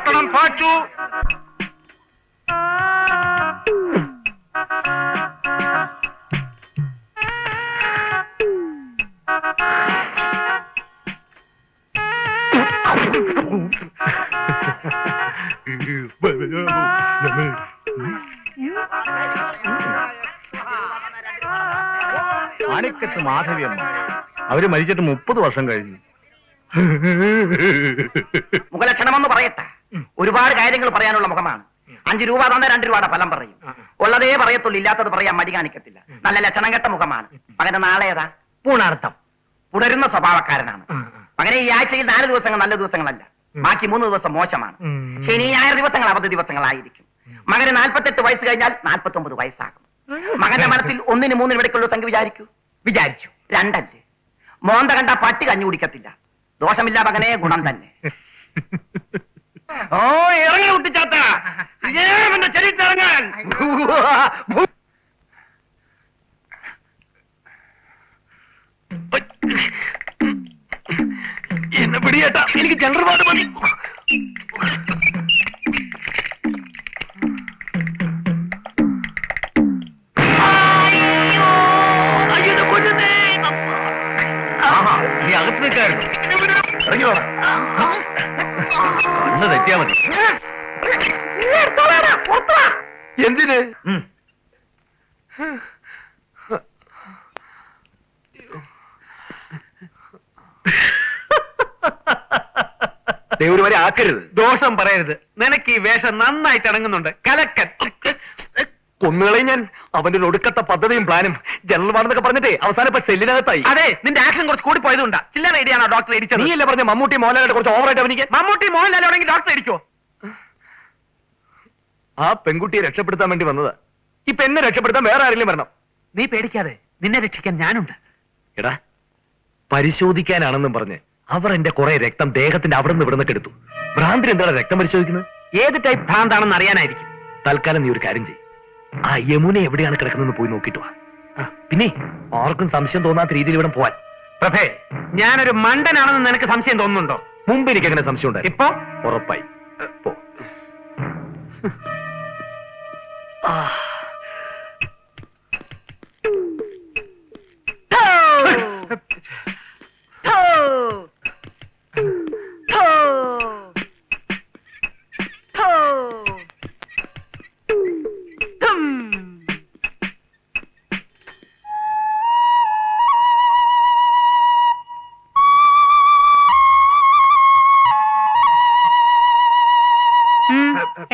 പട്ടണം പാച്ചു. ആണിക്കത്ത് മാധവിയമ്മ, അവര് മരിച്ചിട്ട് 30 വർഷം കഴിഞ്ഞു. മുഖലക്ഷണമെന്ന് പറയട്ടെ, ഒരുപാട് കാര്യങ്ങൾ പറയാനുള്ള മുഖമാണ്. 5 രൂപ തന്ന 2 രൂപയുടെ ഫലം പറയും. ഉള്ളതേ പറയത്തുള്ളൂ, ഇല്ലാത്തത് പറയാൻ മടി കാണിക്കത്തില്ല. നല്ല ലക്ഷണം കെട്ട മുഖമാണ്. മകന്റെ നാളെ ഏതാ? പൂണാർത്ഥം. പുണരുന്ന സ്വഭാവക്കാരനാണ്. അങ്ങനെ ഈ ആഴ്ചയിൽ 4 ദിവസങ്ങൾ നല്ല ദിവസങ്ങളല്ല, ബാക്കി 3 ദിവസം മോശമാണ്. ശനി ഞായർ ദിവസങ്ങൾ അവധി ദിവസങ്ങളായിരിക്കും. മകന് 48 വയസ്സ് കഴിഞ്ഞാൽ 49 വയസ്സാകും. മകന്റെ മനസ്സിൽ 1-ന് 3-ന് ഇടയ്ക്കുള്ള സംഖ്യ വിചാരിച്ചു. 2 അല്ലേ? മോന്ത കണ്ട പട്ടി കഞ്ഞു കുടിക്കത്തില്ല. ദോഷമില്ല മകനെ, ഗുണം തന്നെ. ഓ ഇറങ്ങി കുട്ടിച്ചാത്ത, ചെറിയിട്ടിറങ്ങാൻ. എന്നെ പിടിയേട്ടാ, എനിക്ക് ജനറൽ വാർഡ് മതി. നീ അകത്ത് നിൽക്കായിരുന്നു. ഇറങ്ങി വേണം, കണ്ണ് തെറ്റിയാ മതി. എന്തിന്? ദൈവം വരെ ആക്കരുത്, ദോഷം പറയരുത്. നിനക്ക് ഈ വേഷം നന്നായിട്ട് ഇണങ്ങുന്നുണ്ട്. കലക്കൻ. കൊന്നുകളെ ഞാൻ. അവന്റെ ഒരു ഒടുക്കത്തെ പദ്ധതിയും പ്ലാനും ജനറൽ വാർഡെന്നൊക്കെ പറഞ്ഞിട്ടേ അവസാനം ഇപ്പൊ സെല്ലിനകത്തായി. അതെ, നിന്റെ ആക്ഷൻ കുറച്ച് കൂടി പോയതുകൊണ്ടാ. ചില്ലറ ഐഡിയാണോ ഡോക്ടർ ഇടിച്ചത്? നീയല്ലേ പറഞ്ഞ മമ്മൂട്ടി മോഹൻലാലിനെ കുറച്ച് ഓവറായിട്ട് അവനിക്ക്? മമ്മൂട്ടി മോഹൻലാൽ ആണെങ്കിൽ ഡോക്ടർ ഇടിക്കോ? ആ പെൺകുട്ടിയെ രക്ഷപ്പെടുത്താൻ വേണ്ടി വന്നതാ. ഇപ്പൊ എന്നെ രക്ഷപ്പെടുത്താൻ വേറെ ആരെങ്കിലും വരണം. നീ പേടിക്കാതെ, നിന്നെ രക്ഷിക്കാൻ ഞാനുണ്ട്. എടാ, പരിശോധിക്കാനാണെന്നും പറഞ്ഞ് അവർ എന്റെ കുറെ രക്തം ദേഹത്തിന്റെ അവിടെ നിന്ന് ഇവിടുന്ന് എടുത്തു. ഭ്രാന്തിന് എന്താണ് രക്തം പരിശോധിക്കുന്നത്? ഏത് ടൈപ്പ് ഭ്രാന്താണെന്ന് അറിയാനായിരിക്കും. തൽക്കാലം നീ ഒരു കാര്യം ചെയ്യും, ആ യമുന എവിടെയാണ് കിടക്കുന്നതെന്ന് പോയി നോക്കിട്ട് വാ. പിന്നെ ആർക്കും സംശയം തോന്നാത്ത രീതിയിൽ ഇവിടെ പോവാൻ. പ്രഭേ, ഞാനൊരു മണ്ടനാണെന്ന് നിനക്ക് സംശയം തോന്നുന്നുണ്ടോ? മുമ്പ് എനിക്ക് അങ്ങനെ സംശയം ഉണ്ടായി. ഇപ്പൊ ഉറപ്പായി. പോ.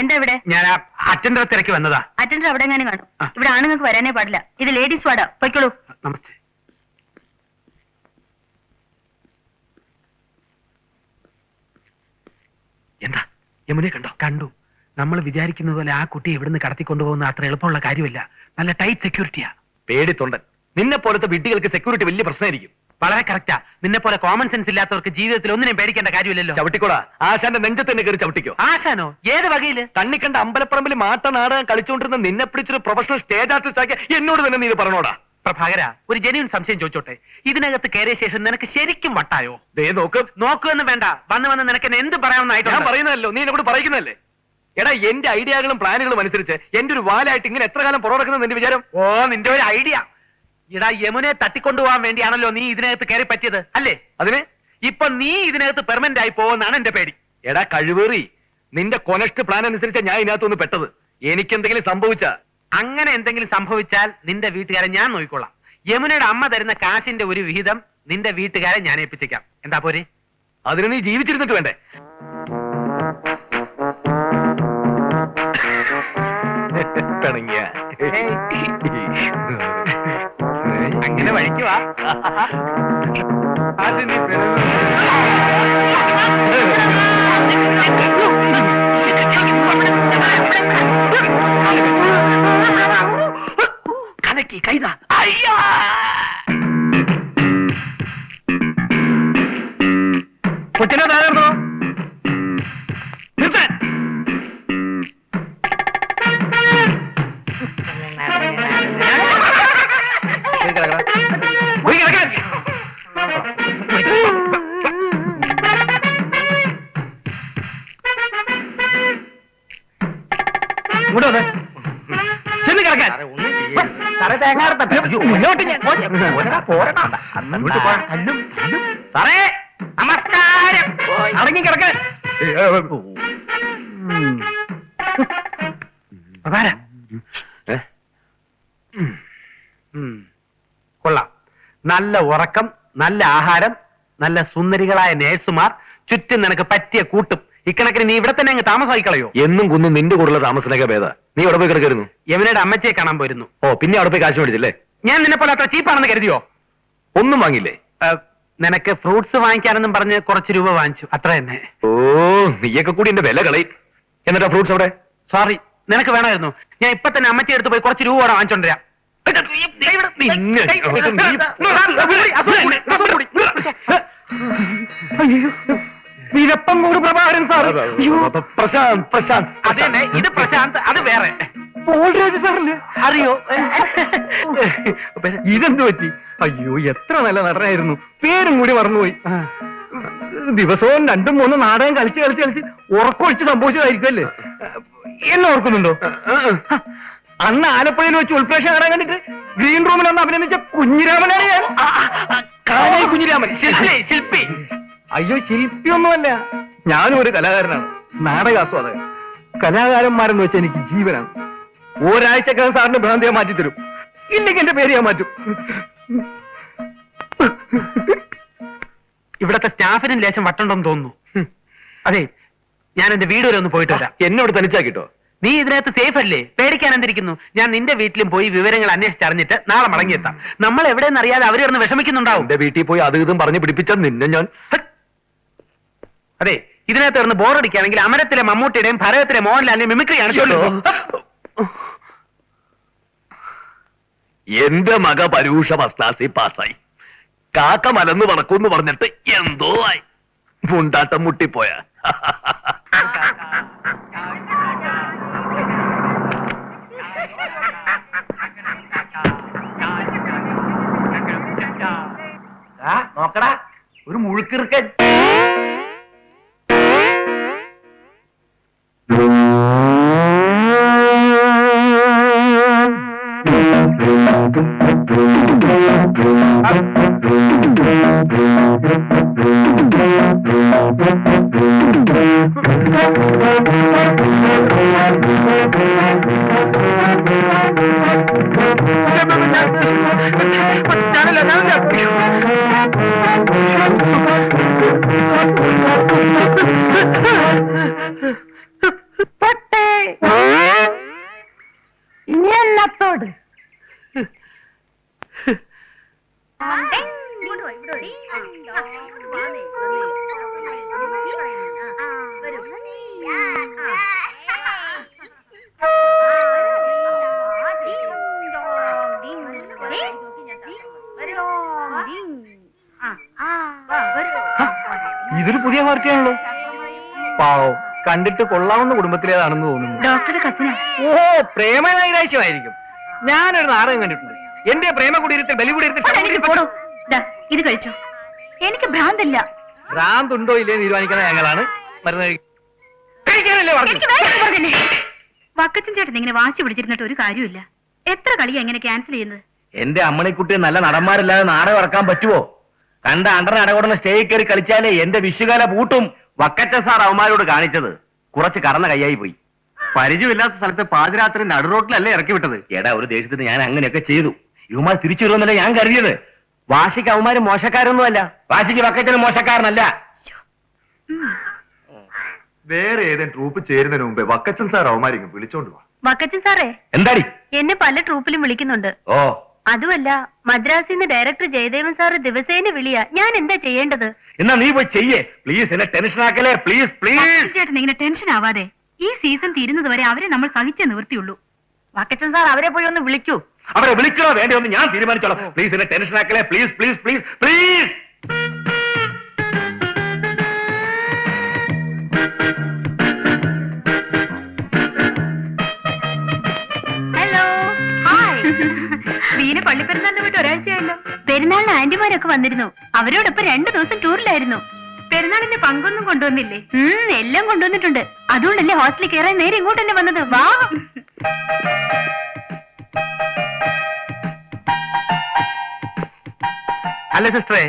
എന്താ ഇവിടെ? ഞാൻ അറ്റൻഡർ തിരക്കി വന്നതാ. അറ്റൻഡർ അവിടെ എങ്ങനെ കാണും? ഇവിടെ ആണുങ്ങൾക്ക് വരാനേ പാടില്ല. ഇത് ലേഡീസ് വാർഡാ. പൊയ്ക്കോളൂ. നമസ്തേ. എന്താ യമുനെ കണ്ടോ? കണ്ടു. നമ്മൾ വിചാരിക്കുന്നത് പോലെ ആ കുട്ടി ഇവിടുന്ന് കടത്തിക്കൊണ്ടുപോകുന്ന അത്ര എളുപ്പമുള്ള കാര്യമല്ല. നല്ല ടൈറ്റ് സെക്യൂരിറ്റിയാ. പേടിത്തൊണ്ടൻ. നിന്നെ പോലത്തെ വിഡ്ഢികൾക്ക് സെക്യൂരിറ്റി വലിയ പ്രശ്നമായിരിക്കും. വളരെ കറക്റ്റാ. നിന്നെ പോലെ കോമൺ സെൻസ് ഇല്ലാത്തവർക്ക് ജീവിതത്തിൽ ഒന്നിനും പേടിക്കേണ്ട കാര്യമില്ലല്ലോ. ചവിട്ടിക്കോടാ, ആശാന്റെ നെഞ്ചത്ത് തന്നെ കയറി ചവിട്ടിക്കോ. ആശാനോ? ഏത് വകയില്? കണ്ണിക്കണ്ട അമ്പലപ്പറമ്പിൽ മാട്ട നാടകം കളിച്ചുകൊണ്ടിരുന്ന നിന്നെ പിടിച്ചൊരു പ്രൊഫഷണൽ സ്റ്റേജ് ആർട്ടിസ്റ്റ് ആക്കിയ എന്നോട് തന്നെ നീ ഇത് പറഞ്ഞോടാ. പ്രഭാകര, ഒരു ജെന്യൂൻ സംശയം ചോദിച്ചോട്ടെ. ഇതിനകത്ത് കയറിയ ശേഷം നിനക്ക് ശരിക്കും വട്ടായോ? ദേ നോക്ക്. നോക്കുമെന്ന് വേണ്ട, വന്ന് നിനക്ക് എന്നെ എന്ത് പറയാമെന്നായിട്ട് ഞാൻ പറയുന്നതല്ലോ, നീ എന്നോട് പറയുന്നതല്ലേ. എടാ, എന്റെ ഐഡിയകളും പ്ലാനുകളും അനുസരിച്ച് എന്റെ ഒരു വാലായിട്ട് ഇങ്ങനെ എത്ര കാലം പുറകിടക്കുന്നത് നിന്റെ വിചാരം? ഓ, നിന്റെ ഒരു ഐഡിയ. ഇടാ, യമുനെ തട്ടിക്കൊണ്ടുപോകാൻ വേണ്ടിയാണല്ലോ നീ ഇതിനകത്ത് കയറി പറ്റിയത്, അല്ലേ? അതിന് ഇപ്പൊ നീ ഇതിനകത്ത് പെർമനന്റ് ആയി പോകുമെന്നാണ് എന്റെ പേടി. എടാ കഴിവേറി, നിന്റെ കൊനസ്റ്റ് പ്ലാൻ അനുസരിച്ച് ഞാൻ ഇതിനകത്തൊന്ന് പെട്ടത്. എനിക്കെന്തെങ്കിലും സംഭവിച്ച അങ്ങനെ എന്തെങ്കിലും സംഭവിച്ചാൽ നിന്റെ വീട്ടുകാരെ ഞാൻ നോക്കിക്കൊള്ളാം. യമുനയുടെ അമ്മ തരുന്ന കാശിന്റെ ഒരു വിഹിതം നിന്റെ വീട്ടുകാരെ ഞാൻ ഏൽപ്പിച്ചേക്കാം. എന്താ പോരെ? അതിന് നീ ജീവിച്ചിരുന്നിട്ട് വേണ്ടേ? പിണങ്ങിയ അങ്ങനെ വഴിക്കുവാ. കലക്കി കൈതാ. അയ്യാ, കൊച്ചിനെ താഴെന്നോ നിർത്താൻ. പോയി കിടക്കാൻ. ഇങ്ങോട്ട് വന്നേ. ചെന്ന് കിടക്കാൻ. സാറേ തേങ്ങ എടുത്തട്ടെ. മുന്നോട്ട് ഞാൻ അങ്ങോട്ട് പോ. സാറേ നമസ്കാരം. അടങ്ങി കിടക്കാൻ. പ്രഭാര. കൊള്ളാം. നല്ല ഉറക്കം, നല്ല ആഹാരം, നല്ല സുന്ദരികളായ നേഴ്സുമാർ, ചുറ്റും നിനക്ക് പറ്റിയ കൂട്ടും. ഇക്കണക്കിന് നീ ഇവിടെ തന്നെ അങ്ങ് താമസമായി കളയോ? എന്നും കുന്നും നിന്റെ കൂടെയുള്ള താമസനൊക്കെ ഭേദ. നീ അവിടെ പോയി കിടക്കായിരുന്നു. യമുനയുടെ അമ്മച്ചിയെ കാണാൻ പോയിരുന്നു. ഓ, പിന്നെ അവിടെ പോയി കാശ് മേടിച്ചല്ലേ? ഞാൻ നിന്നെ പോലെ അത്ര ചീപ്പാണെന്ന് കരുതിയോ? ഒന്നും വാങ്ങില്ലേ? നിനക്ക് ഫ്രൂട്ട്സ് വാങ്ങിക്കാനെന്നും പറഞ്ഞ് കുറച്ച് രൂപ വാങ്ങിച്ചു, അത്ര തന്നെ. ഓ, നീയൊക്കെ കൂടി എന്റെ വില കളയും. എന്നിട്ടാ ഫ്രൂട്ട്സ് അവിടെ? സോറി, നിനക്ക് വേണമായിരുന്നു. ഞാൻ ഇപ്പൊ തന്നെ അമ്മച്ചി എടുത്ത് പോയി കുറച്ച് രൂപ വാങ്ങിച്ചോണ്ടിരാം. വിരപ്പങ്കോട് പ്രഭാകരൻ സാർ. പ്രശാന്ത്, പ്രശാന്ത്. അത് തന്നെ, ഇത് പ്രശാന്ത്, അത് വേറെ. പോൾരാജ് സാറല്ലേ? അറിയോ? ഇതെന്ത് പറ്റി? അയ്യോ, എത്ര നല്ല നടനായിരുന്നു. പേരും കൂടി മറന്നുപോയി. ദിവസവും 2-3 നാടകം കളിച്ച് കളിച്ച് കളിച്ച് ഉറക്കൊഴിച്ച് സംഭവിച്ചതായിരിക്കും അല്ലേ? എന്നെ ഓർക്കുന്നുണ്ടോ? അന്ന് ആലപ്പുഴയിൽ വെച്ച് ഉൾപ്രേക്ഷ കാണാൻ കണ്ടിട്ട് ഗ്രീൻ റൂമിൽ ഒന്ന് അഭിനന്ദിച്ച കുഞ്ഞിരാമനാണ് ഞാൻ. കുഞ്ഞിരാമൻ. ശില്പി. അയ്യോ, ശില്പിയൊന്നുമല്ല. ഞാനും ഒരു കലാകാരനാണ്, നാടകാസ്വാദകൻ. കലാകാരന്മാരെന്ന് വെച്ചാൽ എനിക്ക് ജീവനാണ്. ഒരാഴ്ചക്കകം സാറിന്റെ ഭ്രാന്തിയെ മാറ്റിത്തരും. ഇല്ലെങ്കിൽ എന്റെ പേര് ഞാൻ മാറ്റും. ഇവിടത്തെ സ്റ്റാഫിനും ലേശം വട്ടുണ്ടെന്ന് തോന്നുന്നു. അതെ, ഞാൻ എന്റെ വീട് വരെ ഒന്ന് പോയിട്ട് വരാം. എന്നോട് തനിച്ചാക്കിട്ടോ? നീ ഇതിനകത്ത് സേഫ് അല്ലേ? പേടിക്കാൻ എന്തിരിക്കുന്നു? ഞാൻ നിന്റെ വീട്ടിലും പോയി വിവരങ്ങൾ അന്വേഷിച്ചറിഞ്ഞിട്ട് നാളെ മടങ്ങിയെത്താം. നമ്മൾ എവിടെയെന്ന് അറിയാതെ അവർ കിടന്ന് വിഷമിക്കുന്നുണ്ടാവും. എന്റെ വീട്ടിൽ പോയി അത് ഇതും പറഞ്ഞു പിടിപ്പിച്ച നിന്നെ ഞാൻ. അതെ, ഇതിനകത്ത് കിടന്ന് ബോറടിക്കുകയാണെങ്കിൽ അമരത്തിലെ മമ്മൂട്ടിയുടെയും ഭരതത്തിലെ മോഹൻലാലിന്റെയും മിമിക്രിയാണ്. എന്റെ മക പരൂഷ ഫസ്റ്റ് പാസ്സായി. കാക്ക മലന്ന് പറക്കൂന്ന് പറഞ്ഞിട്ട് എന്തോ ആയി. മുണ്ടാട്ടം മുട്ടിപ്പോയ. നോക്കടാ, ഒരു മുഴുക്കിറുക്കൻ. ഇനി എന്നത്തോട് ഇതൊരു പുതിയ വാർത്തയാണല്ലോ. പാവം, കണ്ടിട്ട് കൊള്ളാവുന്ന കുടുംബത്തിലേതാണെന്ന് തോന്നുന്നു. ഡോക്ടറുടെ കസിന. ഓ, പ്രേമനൈരാശ്യമായിരിക്കും. ഞാനൊരു നാടകം കണ്ടിട്ടുണ്ട്. എന്റെ പ്രേമ കുടിയിരുത്തിൽ ബലി എനിക്ക് പോടോ. ഇത് കഴിച്ചോ. എനിക്ക് ഭ്രാന്തല്ല. ഭ്രാന്തുണ്ടോ ഇല്ലേ തീരുമാനിക്കുന്ന ഞങ്ങളാണ്. മരുന്ന് കഴിക്കാനല്ലേ എനിക്ക് വേണമെന്ന് പറഞ്ഞില്ലേ? വക്കച്ചൻ ചേട്ടൻ ഇങ്ങനെ വാശി പിടിച്ചിരുന്നിട്ട് ഒരു കാര്യമില്ല. എത്ര കളിയാ ഇങ്ങനെ ക്യാൻസൽ ചെയ്യുന്നത്? എന്റെ അമ്മണിക്കുട്ടി നല്ല നടന്മാരില്ലാതെ നാടകം ഇറക്കാൻ പറ്റുമോ? കണ്ട അണ്ടർ അടകൊടുന്ന സ്റ്റേജിൽ കയറി കളിച്ചാലേ എന്റെ വിഷുകാല പൂട്ടും. വക്കച്ച സാർ അവന്മാരോട് കാണിച്ചത് കുറച്ച് കറന്ന കൈയായി പോയി. പരിചയമില്ലാത്ത സ്ഥലത്ത് പാതിരാത്രി നടുറോട്ടിലല്ലേ ഇറക്കി വിട്ടത്. എടാ, ഒരു ദേശത്തിന് ഞാൻ അങ്ങനെയൊക്കെ ചെയ്തു. ഇവന്മാർ തിരിച്ചു വരുമെന്നല്ല ഞാൻ കരുതിയത്. വാശിക്ക് അവന്മാര് മോശക്കാരൊന്നുമല്ല. വാശിക്ക് വക്കച്ചന് മോശക്കാരനല്ല. വേറെ ഏതെങ്കിലും ട്രൂപ്പ് ചേരുന്നതിന് മുമ്പേ വക്കച്ചൻ സാർ അവന്മാരിങ്ങ് വിളിച്ചോണ്ട് പോവാ. വക്കച്ചൻ സാറേ, എന്താടി? എന്നെ പല ട്രൂപ്പിലും വിളിക്കുന്നുണ്ട്. ഓ, അതുമല്ല, മദ്രാസിൽ നിന്ന് ഡയറക്ടർ ജയദേവൻ സാറ് ദിവസേന വിളിയാ. ഞാൻ എന്താ ചെയ്യേണ്ടത്? എന്നാ നീ പോയി ചെയ്യേ. പ്ലീസ്, എന്നെ ടെൻഷൻ ആക്കലേ. Please please. ചേട്ടൻ ഇങ്ങനെ ടെൻഷൻ ആവാതെ. ഈ സീസൺ തീരുന്നത് വരെ അവരെ നമ്മൾ സഹിച്ചേ നിവൃത്തിയുള്ളൂ. വക്കച്ചൻ സാർ അവരെ പോയി ഒന്ന് വിളിക്കൂ. അവരെ വിളിക്കണോ വേണ്ടിയൊന്ന് ഞാൻ തീരുമാനിച്ചോളാം. പ്ലീസ്, എന്നെ ടെൻഷൻ ആക്കലേ. Please please please please. Hello, hi. Veena പള്ളിപ്പെരുന്നാളിന് പോയിട്ട് ഒരാഴ്ചയായല്ലോ. പെരുന്നാളിന് ആന്റിമാരൊക്കെ വന്നിരുന്നു. അവരോടൊപ്പം 2 ദിവസം ടൂറിലായിരുന്നു. പെരുന്നാളിന്റെ പങ്കൊന്നും കൊണ്ടുവന്നില്ലേ? എല്ലാം കൊണ്ടുവന്നിട്ടുണ്ട്. അതുകൊണ്ടല്ലേ ഹോസ്റ്റലിൽ കയറാൻ നേരെ ഇങ്ങോട്ട് തന്നെ വന്നത്. വാ. അല്ല സിസ്റ്ററെ,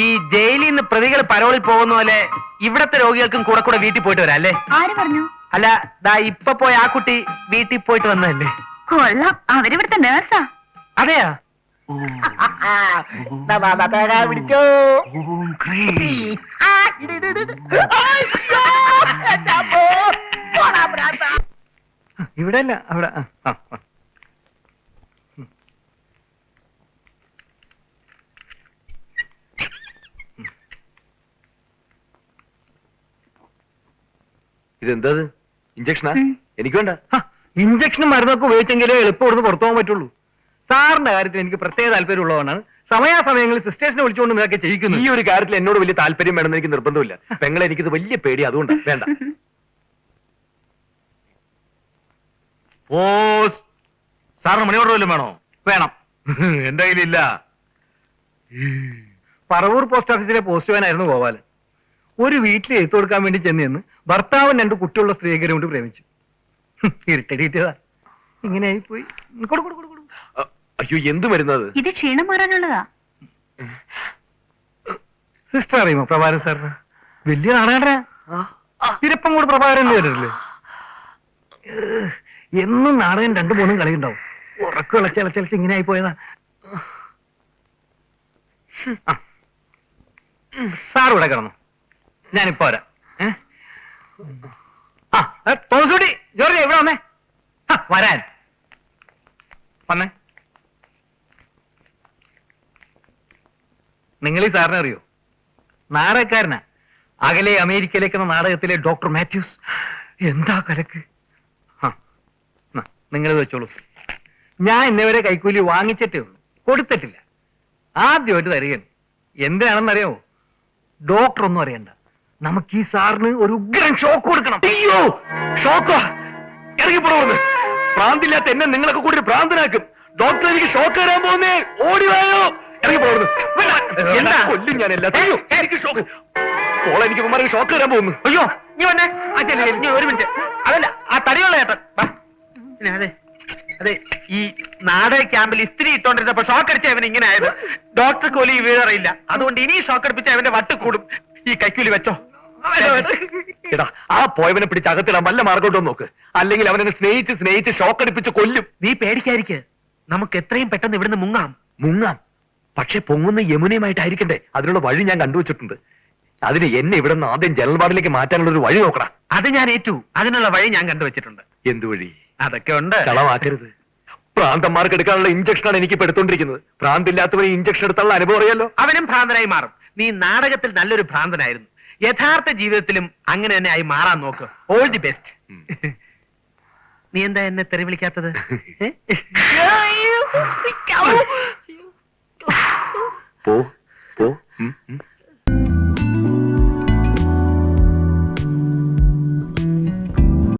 ഈ ജയിലിൽ നിന്ന് പ്രതികൾ പരോളിൽ പോകുന്ന പോലെ ഇവിടത്തെ രോഗികൾക്കും കൂടെ കൂടെ വീട്ടിൽ പോയിട്ട് വരാം അല്ലേ? ആര് പറഞ്ഞു? അല്ല, ദാ ഇപ്പൊ പോയ ആ കുട്ടി വീട്ടിൽ പോയിട്ട് വന്നതല്ലേ? കൊള്ളാം, അവരിവിടുത്തെ നേഴ്സാ. അതെയാ? പിടിച്ചോ. ഇവിടെ അല്ല, അവിടെ. ഇതെന്താ ഇഞ്ചക്ഷനാ? എനിക്ക് വേണ്ട. ഇഞ്ചക്ഷനും മരുന്നൊക്കെ ഉപയോഗിച്ചെങ്കിലേ എളുപ്പം ഇവിടുന്ന് പുറത്തു പോകാൻ പറ്റുള്ളൂ. സാറിന്റെ കാര്യത്തിൽ എനിക്ക് പ്രത്യേക താല്പര്യമുള്ളതാണ്. സമയാസമയങ്ങളിൽ സിസ്റ്റേഴ്സിനെ വിളിച്ചുകൊണ്ട് നിന്നൊക്കെ ചെയ്യിക്കുന്നു. ഈ ഒരു കാര്യത്തിൽ എന്നോട് വലിയ താല്പര്യം വേണമെന്ന് എനിക്ക് നിർബന്ധമില്ല. പെങ്ങളെ എനിക്കിത് വലിയ പേടി, അതുകൊണ്ട് വേണ്ട. സാറിന് മണി ഓർഡർ വല്ലതും വേണോ? വേണം. എന്റെ കയ്യിലില്ല. പറവൂർ പോസ്റ്റ് ഓഫീസിലെ പോസ്റ്റ്മാനായിരുന്നു ഗോപാലൻ. ഒരു വീട്ടിൽ എഴുത്തു കൊടുക്കാൻ വേണ്ടി ചെന്ന് ഭർത്താവും 2 കുട്ടിയുള്ള സ്ത്രീകരെ കൊണ്ട് പ്രേമിച്ചു. ഇരുട്ടടിയിട്ടതാ, ഇങ്ങനെ ആയിപ്പോയി. അയ്യോ, എന്ത് മരുന്നത്? ഇത് ക്ഷീണം മാറാനുള്ളതാ. സിസ്റ്റർ അറിയുമോ പ്രഭാകരൻ സാറിന്? വലിയ നാടകടനാ. തിരപ്പം കൂടെ പ്രഭാകരൻ എന്ന് വരില്ലേ? എന്നും നാടകം 2-3 കളി ഉണ്ടാവും. ഉറക്കം ഇളച്ചളച്ച് ഇങ്ങനെ ആയി പോയതാ. സാർ ഇവിടെ കിടന്നു, ഞാനിപ്പോ വരാം. തോമസൂട്ടി, ജോർജ് ഇവിടെ വന്നേ. വരാൻ വന്നേ. നിങ്ങൾ ഈ സാറിനെ അറിയോ? നാടകക്കാരനാ. അകലെ അമേരിക്കയിലേക്കെന്ന നാടകത്തിലെ ഡോക്ടർ മാത്യൂസ്. എന്താ കലക്ക്. നിങ്ങളിത് വെച്ചോളൂ. ഞാൻ ഇന്നവരെ കൈക്കൂലി വാങ്ങിച്ചിട്ടേ ഉള്ളൂ, കൊടുത്തിട്ടില്ല. ആദ്യമായിട്ട് തരികയാണ്. എന്തിനാണെന്നറിയാമോ? ഡോക്ടർ ഒന്നും അറിയണ്ട, നമുക്ക് ഈ സാറിന് ഒരു ഉഗ്രൻ ഷോക്ക് കൊടുക്കണം. അയ്യോ, ഷോക്കോ? ഇറങ്ങിപ്പോടുന്നു. പ്രാന്തില്ലാത്ത എന്നെ നിങ്ങളൊക്കെ കൂടി ഭ്രാന്തനാക്കും. ഡോക്ടർ, എനിക്ക് ഷോക്ക് തരാൻ പോകുന്നേ. ഓടിവായോ. ഇറങ്ങിപ്പോടുന്നു. എന്താ? കൊല്ലും ഞാൻ എല്ലാத்தைയും. എനിക്ക് ഷോക്ക്. പോളെ, എനിക്ക് ഇവന്മാർക്ക് ഷോക്ക് തരാൻ പോകുന്നു. അയ്യോ, നീ വന്നേ. നീ ഒരു മിനിറ്റ്. അതല്ല, ആ തടിയുള്ള ചേട്ടൻ. അതെ അതെ, ഈ നാടക ക്യാമ്പിൽ ഇസ്തിരി ഇട്ടോണ്ടിരുന്നപ്പോ ഷോക്ക് അടിച്ച അവൻ ഇങ്ങനെ ആയത്. ഡോക്ടർക്ക് പോലും ഈ വീഴറിയില്ല. അതുകൊണ്ട് ഇനി ഷോക്ക് അടിപ്പിച്ച അവന്റെ വട്ട് കൂടും. ഈ കൈക്കൂലി വെച്ചോ. എടാ, ആ പോയവനെ പിടിച്ച് അകത്തിടാൻ വല്ല മാർഗോട്ടോ നോക്ക്. അല്ലെങ്കിൽ അവനെ സ്നേഹിച്ച് സ്നേഹിച്ച് ഷോക്ക് അടിപ്പിച്ച് കൊല്ലും. നീ പേടിക്കാതിരിക്കെ, നമുക്ക് എത്രയും പെട്ടെന്ന് ഇവിടുന്ന് മുങ്ങാം. മുങ്ങാം, പക്ഷെ പൊങ്ങുന്ന യമുനയുമായിട്ടായിരിക്കണ്ടേ? അതിനുള്ള വഴി ഞാൻ കണ്ടുവച്ചിട്ടുണ്ട്. അതിന് എന്നെ ഇവിടെ നിന്ന് ആദ്യം ജനറൽ വാർഡിലേക്ക് മാറ്റാനുള്ള ഒരു വഴി നോക്കണം. അത് ഞാൻ ഏറ്റു. അതിനുള്ള വഴി ഞാൻ കണ്ടുവച്ചിട്ടുണ്ട്. എന്ത് വഴി? അതൊക്കെ ഉണ്ട്. ചളമാക്കരുത്. പ്രാന്തന്മാർക്ക് എടുക്കാനുള്ള ഇഞ്ചക്ഷനാണ് എനിക്ക് ഇപ്പൊ എടുത്തോണ്ടിരിക്കുന്നത്. പ്രാന്തില്ലാത്തവന് ഇഞ്ചക്ഷൻ എടുത്തുള്ള അനുഭവം അറിയാലോ. അവനും ഭ്രാന്തനായി മാറും. നീ നാടകത്തിൽ നല്ലൊരു ഭ്രാന്തനായിരുന്നു. യഥാർത്ഥ ജീവിതത്തിലും അങ്ങനെ തന്നെ ആയി മാറാൻ നോക്ക്. All the best. നീ എന്താ എന്നെ തെറി വിളിക്കാത്തത്? പോ പോ.